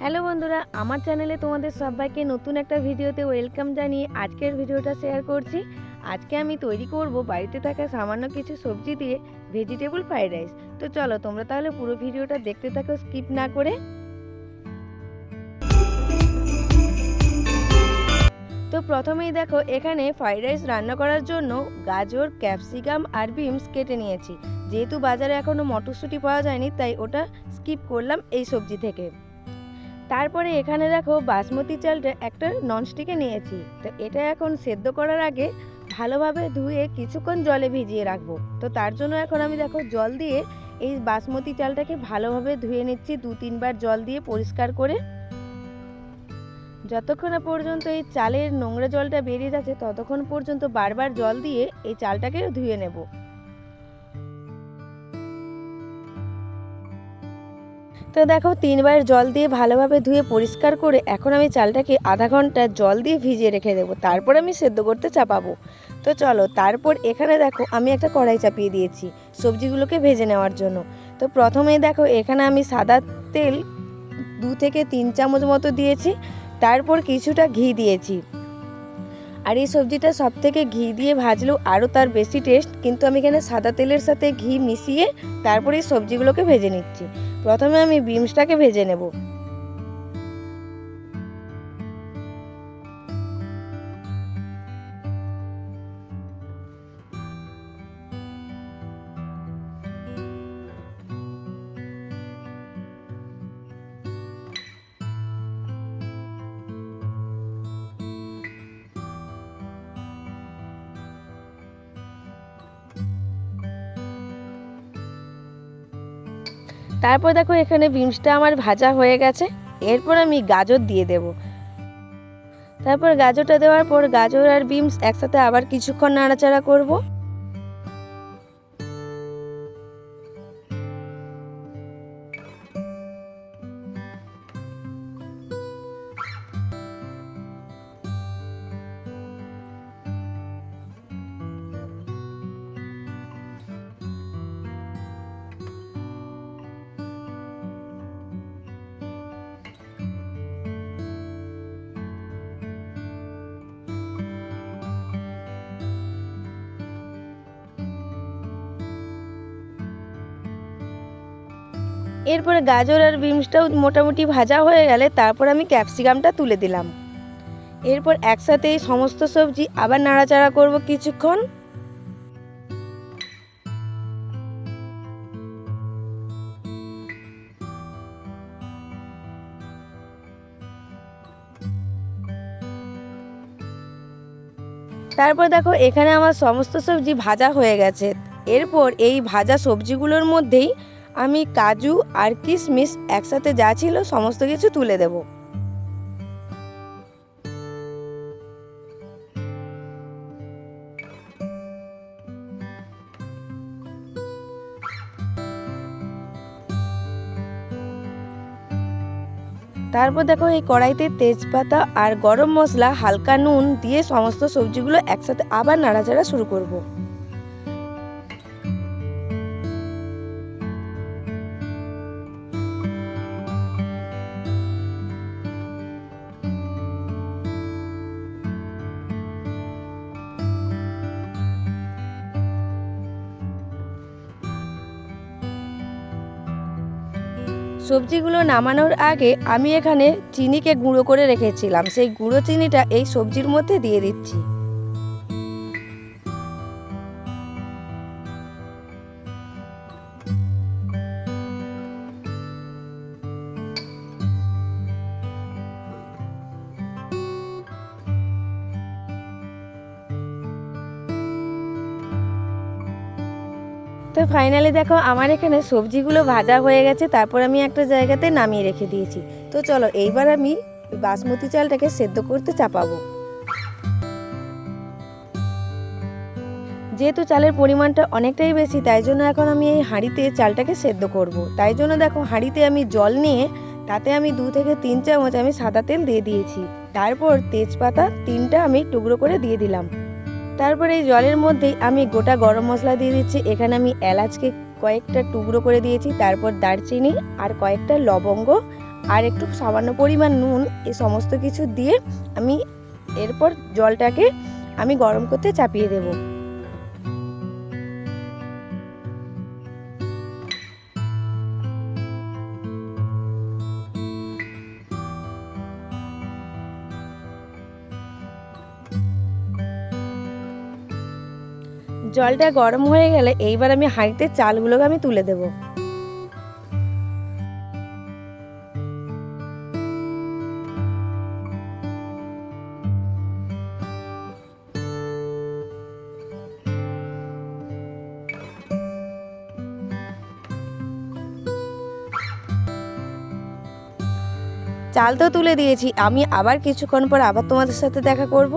Hello বন্ধুরা, আমার চ্যানেলে তোমাদের সবাইকে নতুন একটা ভিডিওতে ওয়েলকাম জানিয়ে আজকের ভিডিওটা শেয়ার করছি। আজকে আমি তৈরি করব বাড়িতে থাকা সামান্য কিছু সবজি দিয়ে ভেজিটেবল ফ্রাইড রাইস। তো চলো তোমরা তাহলে পুরো ভিডিওটা দেখতে থাকো স্কিপ না করে। তো প্রথমেই দেখো এখানে ফ্রাইড রাইস রান্না করার জন্য গাজর, ক্যাপসিকাম আর বিনস কেটে নিয়েছি। যেহেতু বাজারে এখনও মটরশুঁটি পাওয়া যায়নি তাই ওটা স্কিপ করলাম এই সবজি থেকে। তারপরে এখানে দেখো বাসমতি চালটা একটা ননস্টিকে নিয়েছি। তো এটা এখন সেদ্ধ করার আগে ভালোভাবে ধুয়ে কিছুক্ষণ জলে ভিজিয়ে রাখবো। তো তার জন্য এখন আমি দেখো জল দিয়ে এই বাসমতি চালটাকে ভালোভাবে ধুয়ে নিচ্ছি, 2-3 বার জল দিয়ে পরিষ্কার করে। যতক্ষণ না পর্যন্ত এই চালের নোংরা জলটা বেরিয়ে যাচ্ছে ততক্ষণ পর্যন্ত বারবার জল দিয়ে এই চালটাকে ধুয়ে নেব। তো দেখো 3 বার জল দিয়ে ভালোভাবে ধুয়ে পরিষ্কার করে এখন আমি চালটাকে আধা ঘন্টা জল দিয়ে ভিজিয়ে রেখে দেবো, তারপর আমি সেদ্ধ করতে চাপাবো। তো চলো, তারপর এখানে দেখো আমি একটা কড়াই চাপিয়ে দিয়েছি সবজিগুলোকে ভেজে নেওয়ার জন্য। তো প্রথমেই দেখো এখানে আমি সাদা তেল 2 থেকে 3 চামচ মতো দিয়েছি, তারপর কিছুটা ঘি দিয়েছি। আর এই সবজিটা সব থেকে ঘি দিয়ে ভাজলেও আরও তার বেশি টেস্ট, কিন্তু আমি এখানে সাদা তেলের সাথে ঘি মিশিয়ে তারপরে এই সবজিগুলোকে ভেজে নিচ্ছি। প্রথমে আমি বিনসটাকে ভেজে নেব। তারপর দেখো এখানে বিনসটা আমার ভাজা হয়ে গেছে। এরপর আমি গাজর দিয়ে দেব। তারপর গাজরটা দেওয়ার পর গাজর আর বিনস একসাথে আবার কিছুক্ষণ নাড়াচাড়া করব। এরপরে গাজর আর বিনসটাও মোটামুটি ভাজা হয়ে গেলে তারপর আমি ক্যাপসিকামটা তুলে দিলাম। এরপর একসাথে এই সমস্ত সবজি আবার নাড়াচাড়া করব কিছুক্ষণ। তারপর দেখো এখানে আমার সমস্ত সবজি ভাজা হয়ে গেছে। এরপর এই ভাজা সবজিগুলোর মধ্যেই আমি কাজু আর কিশমিশ একসাথে যা ছিল সমস্ত কিছু তুলে দেব। তারপর দেখো এই কড়াইতে তেজপাতা আর গরম মশলা, হালকা নুন দিয়ে সমস্ত সবজিগুলো একসাথে আবার নাড়াচাড়া শুরু করব। সবজিগুলো নামানোর আগে আমি এখানে চিনিকে গুঁড়ো করে রেখেছিলাম, সেই গুঁড়ো চিনিটা এই সবজির মধ্যে দিয়ে দিচ্ছি। তো ফাইনালি দেখো আমার এখানে সবজিগুলো ভাজা হয়ে গেছে, তারপর আমি একটা জায়গাতে নামিয়ে রেখে দিয়েছি। তো চলো এইবার আমি বাসমতি চালটাকে সেদ্ধ করতে চাপাবো। যেহেতু চালের পরিমাণটা অনেকটাই বেশি তাই জন্য এখন আমি এই হাঁড়িতে চালটাকে সেদ্ধ করব। তাই জন্য দেখো হাঁড়িতে আমি জল নিয়ে তাতে আমি 2 থেকে 3 চামচ আমি সাদা তেল দিয়ে দিয়েছি। তারপর তেজপাতা 3টা আমি টুকরো করে দিয়ে দিলাম। তারপর এই জলের মধ্যেই আমি গোটা গরম মশলা দিয়ে দিচ্ছি। এখানে আমি এলাচকে কয়েকটা টুকরো করে দিয়েছি, তারপর দারচিনি আর কয়েকটা লবঙ্গ আর একটু সামান্য পরিমাণ নুন, এই সমস্ত কিছু দিয়ে আমি এরপর জলটাকে আমি গরম করতে চাপিয়ে দেব। জলটা গরম হয়ে গেলে এইবার আমি হাঁড়িতে চালগুলোকে আমি তুলে দেব। চাল তো তুলে দিয়েছি, আমি আবার কিছুক্ষণ পর আবার তোমাদের সাথে দেখা করব।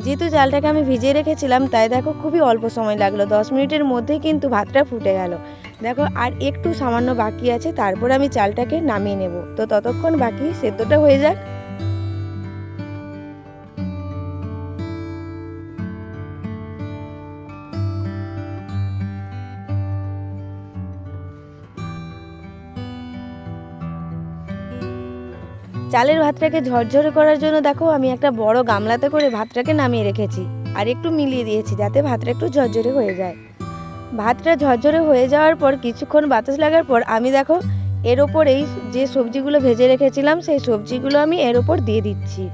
যেহেতু চালটাকে আমি ভিজিয়ে রেখেছিলাম তাই দেখো খুবই অল্প সময় লাগলো, 10 মিনিটের মধ্যেই কিন্তু ভাতটা ফুটে গেল। দেখো আর একটু সামান্য বাকি আছে, তারপর আমি চালটাকে নামিয়ে নেব। তো ততক্ষণ বাকি সেদ্ধটা হয়ে যাক। চালের ভাতটাকে ঝরঝরে করার জন্য দেখো আমি একটা বড় গামলাতে করে ভাতটাকে নামিয়ে রেখেছি আর একটু মিলিয়ে দিয়েছি যাতে ভাতটা একটু ঝরঝরে হয়ে যায়। ভাতটা ঝরঝরে হয়ে যাওয়ার পর কিছুক্ষণ বাতাস লাগার পর আমি দেখো এর ওপরেই যে সবজিগুলো ভেজে রেখেছিলাম সেই সবজিগুলো আমি এর ওপর দিয়ে দিচ্ছি।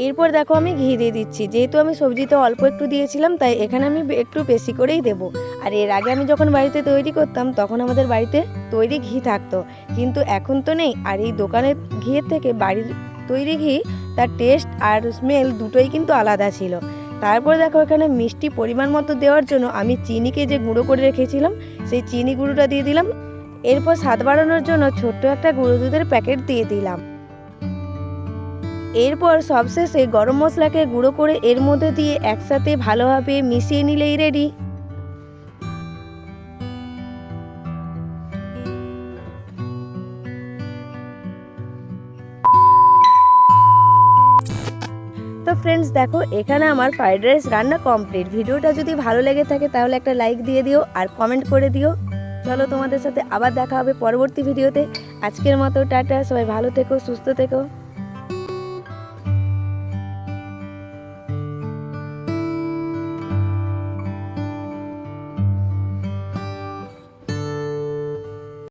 এরপর দেখো আমি ঘি দিয়ে দিচ্ছি, যেহেতু আমি সবজিতে অল্প একটু দিয়েছিলাম তাই এখানে আমি একটু বেশি করেই দেব। আর এর আগে আমি যখন বাড়িতে তৈরি করতাম তখন আমাদের বাড়িতে তৈরি ঘি থাকতো, কিন্তু এখন তো নেই। আর এই দোকানের ঘিয়ের থেকে বাড়ির তৈরি ঘি তার টেস্ট আর স্মেল দুটোই কিন্তু আলাদা ছিল। তারপর দেখো এখানে মিষ্টি পরিমাণ মতো দেওয়ার জন্য আমি চিনিকে যে গুঁড়ো করে রেখেছিলাম সেই চিনি গুঁড়োটা দিয়ে দিলাম। এরপর স্বাদ বাড়ানোর জন্য ছোট্ট একটা গুঁড়ো দুধের প্যাকেট দিয়ে দিলাম। এরপর সবশেষে গরম মশলাকে গুঁড়ো করে এর মধ্যে দিয়ে একসাথে ভালোভাবে মিশিয়ে নিলেই রেডি। তো ফ্রেন্ডস দেখো এখানে আমার ফ্রাইড রাইস রান্না কমপ্লিট। ভিডিওটা যদি ভালো লেগে থাকে তাহলে একটা লাইক দিয়ে দিও আর কমেন্ট করে দিও। চলো তোমাদের সাথে আবার দেখা হবে পরবর্তী ভিডিওতে। আজকের মতো টাটা, সবাই ভালো থেকো, সুস্থ থেকো।